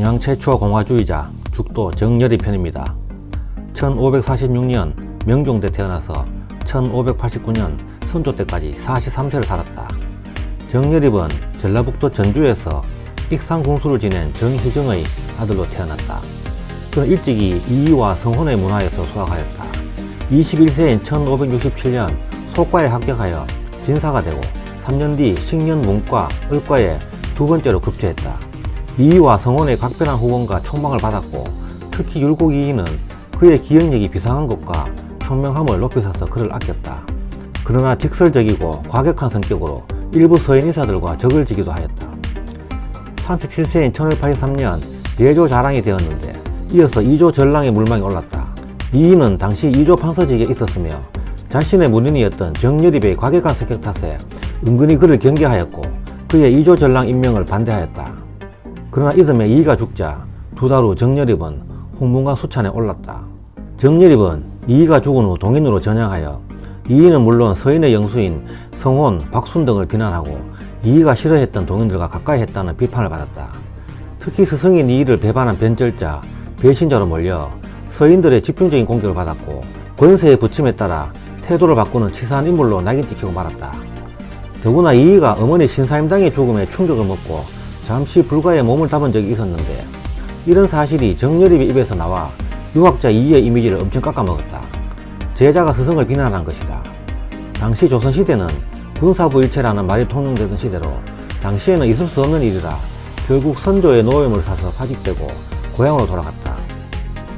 동양 최초 공화주의자 죽도 정열이 편입니다. 1546년 명종 때 태어나서 1589년 선조 때까지 43세를 살았다. 정열입은 전라북도 전주에서 익상궁수를 지낸 정희정의 아들로 태어났다. 그는 일찍이 이의와 성혼의 문화에서 수학하였다. 21세인 1567년 소과에 합격하여 진사가 되고 3년 뒤 식년문과 을과에 두 번째로 급제했다. 이의와 성혼의 각별한 후원과 촉망을 받았고 특히 율곡 이의는 그의 기억력이 비상한 것과 총명함을 높이 사서 그를 아꼈다. 그러나 직설적이고 과격한 성격으로 일부 서인 인사들과 적을 지기도 하였다. 37세인 1583년 대조 자랑이 되었는데 이어서 2조 전랑의 물망이 올랐다. 이의는 당시 2조 판서직에 있었으며 자신의 문인이었던 정열입의 과격한 성격 탓에 은근히 그를 경계하였고 그의 2조 전랑 임명을 반대하였다. 그러나 이듬해 이의가 죽자 두 달 후 정열입은 홍문관 수찬에 올랐다. 정열입은 이의가 죽은 후 동인으로 전향하여 이의는 물론 서인의 영수인 성혼, 박순 등을 비난하고 이의가 싫어했던 동인들과 가까이 했다는 비판을 받았다. 특히 스승인 이의를 배반한 변절자, 배신자로 몰려 서인들의 집중적인 공격을 받았고 권세의 부침에 따라 태도를 바꾸는 치사한 인물로 낙인 찍히고 말았다. 더구나 이의가 어머니 신사임당의 죽음에 충격을 먹고 잠시 불가에 몸을 담은 적이 있었는데 이런 사실이 정열입의 입에서 나와 유학자 이의의 이미지를 엄청 깎아먹었다. 제자가 스승을 비난한 것이다. 당시 조선시대는 군사부일체라는 말이 통용되던 시대로 당시에는 있을 수 없는 일이라 결국 선조의 노임을 사서 파직되고 고향으로 돌아갔다.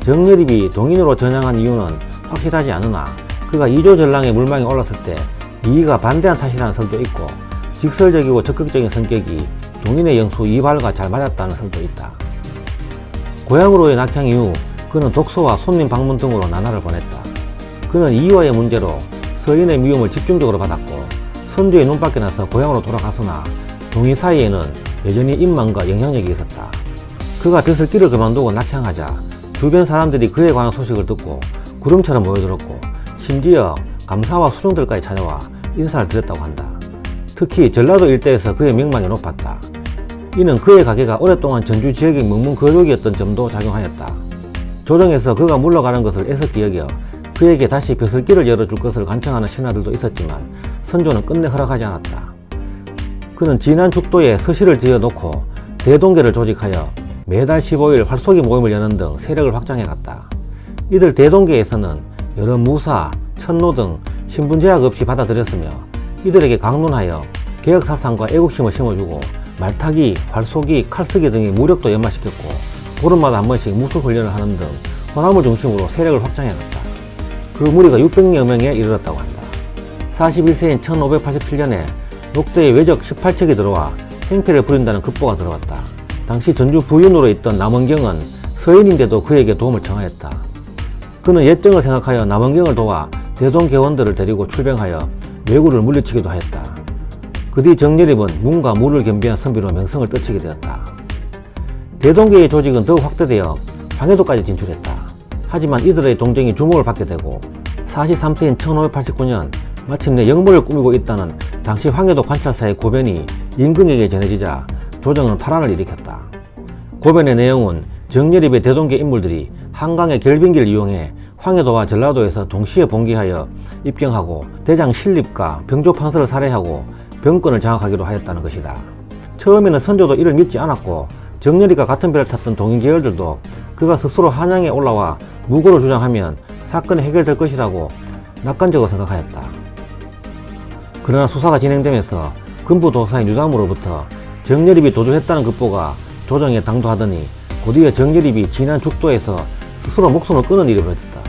정열입이 동인으로 전향한 이유는 확실하지 않으나 그가 2조 전랑의 물망에 올랐을 때 이의가 반대한 탓이라는 설도 있고 직설적이고 적극적인 성격이 동인의 영수 이발과 잘 맞았다는 설도 있다. 고향으로의 낙향 이후 그는 독서와 손님 방문 등으로 나날을 보냈다. 그는 이의와의 문제로 서인의 미움을 집중적으로 받았고 선조의 눈밖에 나서 고향으로 돌아갔으나 동인 사이에는 여전히 인망과 영향력이 있었다. 그가 벼슬길을 그만두고 낙향하자 주변 사람들이 그에 관한 소식을 듣고 구름처럼 모여들었고 심지어 감사와 수종들까지 찾아와 인사를 드렸다고 한다. 특히 전라도 일대에서 그의 명망이 높았다. 이는 그의 가게가 오랫동안 전주 지역의 명문 거족이었던 점도 작용하였다. 조정에서 그가 물러가는 것을 애석히 여겨 그에게 다시 벼슬길을 열어줄 것을 간청하는 신하들도 있었지만 선조는 끝내 허락하지 않았다. 그는 진안 죽도에 서실을 지어놓고 대동계를 조직하여 매달 15일 활쏘기 모임을 여는 등 세력을 확장해갔다. 이들 대동계에서는 여러 무사, 천노 등 신분 제약 없이 받아들였으며 이들에게 강론하여 개혁사상과 애국심을 심어주고 말타기, 활쏘기, 칼쓰기 등의 무력도 연마시켰고 보름마다 한 번씩 무술훈련을 하는 등 호남을 중심으로 세력을 확장해갔다. 그 무리가 600여 명에 이르렀다고 한다. 41세인 1587년에 녹대의 외적 18척이 들어와 행패를 부린다는 급보가 들어왔다. 당시 전주 부윤으로 있던 남원경은 서인인데도 그에게 도움을 청하였다. 그는 예정을 생각하여 남원경을 도와 대동계원들을 데리고 출병하여 왜구를 물리치기도 하였다. 그 뒤 정열입은 문과 무를 겸비한 선비로 명성을 떨치게 되었다. 대동계의 조직은 더욱 확대되어 황해도까지 진출했다. 하지만 이들의 동정이 주목을 받게 되고 43세인 1589년 마침내 역모를 꾸미고 있다는 당시 황해도 관찰사의 고변이 임금에게 전해지자 조정은 파란을 일으켰다. 고변의 내용은 정열입의 대동계 인물들이 한강의 결빙기를 이용해 황해도와 전라도에서 동시에 봉기하여 입경하고 대장 신립과 병조판서를 살해하고 병권을 장악하기로 하였다는 것이다. 처음에는 선조도 이를 믿지 않았고 정열입과 같은 배를 탔던 동인계열들도 그가 스스로 한양에 올라와 무고를 주장하면 사건이 해결될 것이라고 낙관적으로 생각하였다. 그러나 수사가 진행되면서 금부도사인 유담으로부터 정열입이 도주했다는 급보가 조정에 당도하더니 곧이어 정열입이 진안 죽도에서 스스로 목숨을 끊은 일이 벌어졌다.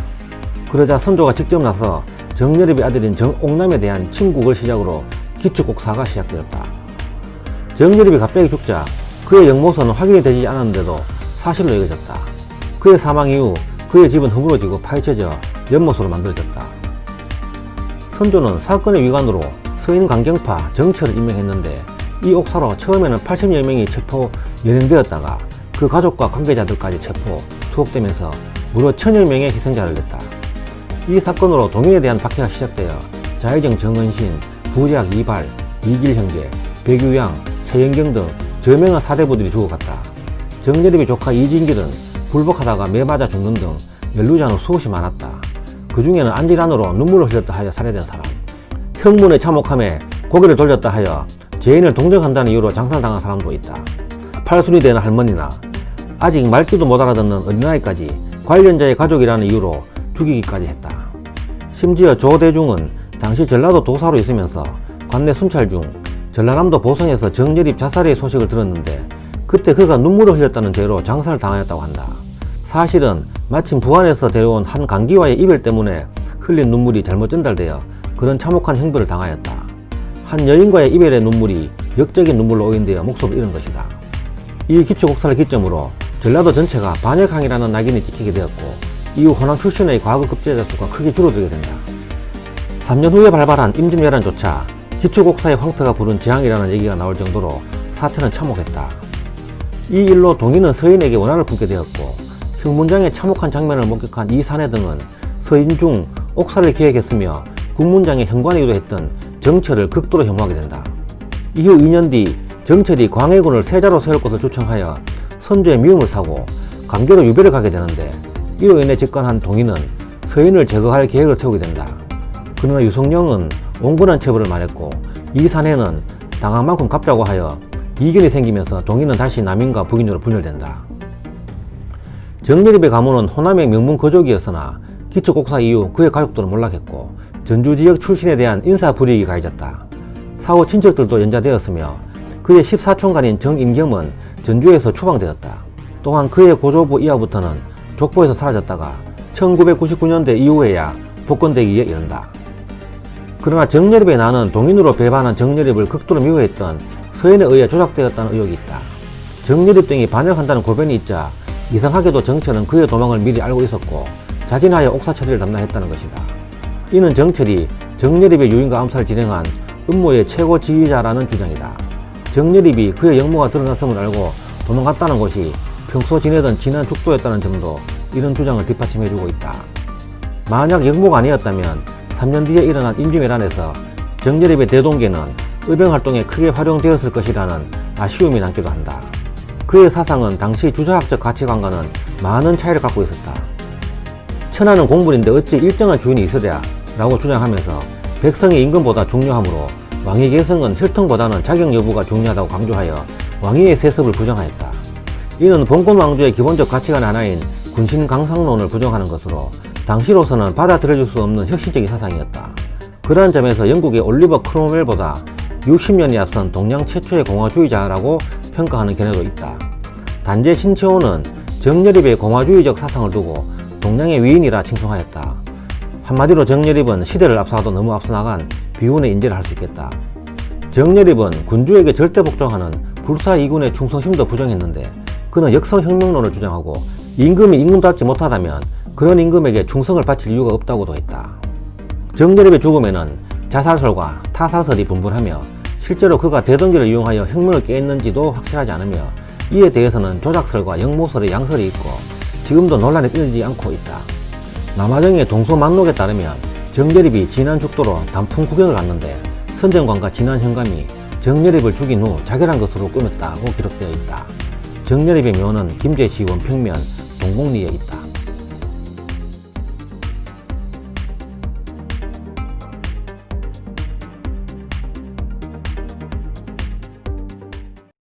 그러자 선조가 직접 나서 정열입의 아들인 정옥남에 대한 친국을 시작으로 기축국사가 시작되었다. 정열입이 갑자기 죽자 그의 영모서는 확인이 되지 않았는데도 사실로 여겨졌다. 그의 사망 이후 그의 집은 허물어지고 파헤쳐져 연못으로 만들어졌다. 선조는 사건의 위관으로 서인 강경파 정철을 임명했는데 이 옥사로 처음에는 80여 명이 체포 연행되었다가 그 가족과 관계자들까지 체포, 투옥되면서 무려 1000여 명의 희생자를 냈다. 이 사건으로 동인에 대한 박해가 시작되어 자의정 정은신, 부작 이발, 이길 형제, 백유양, 최영경 등 저명한 사대부들이 죽어갔다. 정예립의 조카 이진길은 불복하다가 매 맞아 죽는 등 연루자는 수없이 많았다. 그 중에는 안질환으로 눈물을 흘렸다 하여 살해된 사람, 형문에 참혹함에 고개를 돌렸다 하여 죄인을 동정한다는 이유로 장사당한 사람도 있다. 팔순이 된 할머니나 아직 말귀도 못 알아듣는 어린아이까지 관련자의 가족이라는 이유로 죽이기까지 했다. 심지어 조대중은 당시 전라도 도사로 있으면서 관내 순찰 중 전라남도 보성에서 정예립 자살의 소식을 들었는데 그때 그가 눈물을 흘렸다는 죄로 장사를 당하였다고 한다. 사실은 마침 부안에서 데려온 한 강기와의 이별 때문에 흘린 눈물이 잘못 전달되어 그런 참혹한 형벌을 당하였다. 한 여인과의 이별의 눈물이 역적인 눈물로 오인되어 목숨을 잃은 것이다. 이 기초곡사를 기점으로 전라도 전체가 반역항이라는 낙인이 찍히게 되었고 이후 호남 출신의 과거 급제자 수가 크게 줄어들게 된다. 3년 후에 발발한 임진왜란조차 기초곡사의 황폐가 부른 재앙이라는 얘기가 나올 정도로 사태는 참혹했다. 이 일로 동인은 서인에게 원한을 품게 되었고 형문장의 참혹한 장면을 목격한 이 사내 등은 서인 중 옥사를 기획했으며 국문장의 현관이기도 했던 정철을 극도로 혐오하게 된다. 이후 2년 뒤 정철이 광해군을 세자로 세울 것을 주청하여 선조의 미움을 사고 강제로 유배를 가게 되는데 이로 인해 집권한 동인은 서인을 제거할 계획을 세우게 된다. 그러나 유성룡은 온건한 처벌을 말했고 이 사내는 당한 만큼 갚자고 하여 이견이 생기면서 동인은 다시 남인과 북인으로 분열된다. 정예립의 가문은 호남의 명문 거족이었으나 기초곡사 이후 그의 가족들은 몰락했고 전주 지역 출신에 대한 인사불이익이 가해졌다. 사후 친척들도 연좌되었으며 그의 14촌간인 정인겸은 전주에서 추방되었다. 또한 그의 고조부 이하부터는 족보에서 사라졌다가 1999년대 이후에야 복권되기에 이른다. 그러나 정예립의 난은 동인으로 배반한 정예립을 극도로 미워했던 서인에 의해 조작되었다는 의혹이 있다. 정예립 등이 반역한다는 고변이 있자 이상하게도 정철은 그의 도망을 미리 알고 있었고 자진하여 옥사 처리를 담당했다는 것이다. 이는 정철이 정예립의 유인과 암살을 진행한 음모의 최고 지휘자라는 주장이다. 정예립이 그의 영모가 드러났음을 알고 도망갔다는 것이 평소 지내던 진한 죽도였다는 점도 이런 주장을 뒷받침해주고 있다. 만약 영모가 아니었다면 3년 뒤에 일어난 임진왜란에서 정예립의 대동계는 의병활동에 크게 활용되었을 것이라는 아쉬움이 남기도 한다. 그의 사상은 당시 주자학적 가치관과는 많은 차이를 갖고 있었다. 천하는 공물인데 어찌 일정한 주인이 있으랴 라고 주장하면서 백성의 임금보다 중요하므로 왕위 계승은 혈통보다는 자격 여부가 중요하다고 강조하여 왕위의 세습을 부정하였다. 이는 봉건 왕조의 기본적 가치관 하나인 군신 강상론을 부정하는 것으로 당시로서는 받아들여질 수 없는 혁신적인 사상이었다. 그러한 점에서 영국의 올리버 크롬웰보다 60년이 앞선 동양 최초의 공화주의자라고 평가하는 견해도 있다. 단재 신채호는 정예립의 공화주의적 사상을 두고 동양의 위인이라 칭송하였다. 한마디로 정예립은 시대를 앞서가도 너무 앞서 나간 비운의 인재를 할 수 있겠다. 정예립은 군주에게 절대 복종하는 불사이군의 충성심도 부정했는데 그는 역성혁명론을 주장하고 임금이 임금답지 못하다면 그런 임금에게 충성을 바칠 이유가 없다고도 했다. 정예립의 죽음에는 자살설과 타살설이 분분하며 실제로 그가 대동기를 이용하여 혁명을 깨했는지도 확실하지 않으며 이에 대해서는 조작설과 영모설의 양설이 있고 지금도 논란이 끊이지 않고 있다. 남아정의 동서만록에 따르면 정예립이 진안 죽도로 단풍 구경을 갔는데 선정관과 진안 현감이 정예립을 죽인 후 자결한 것으로 꾸몄다고 기록되어 있다. 정예립의 묘는 김제시 원평면 동곡리에 있다.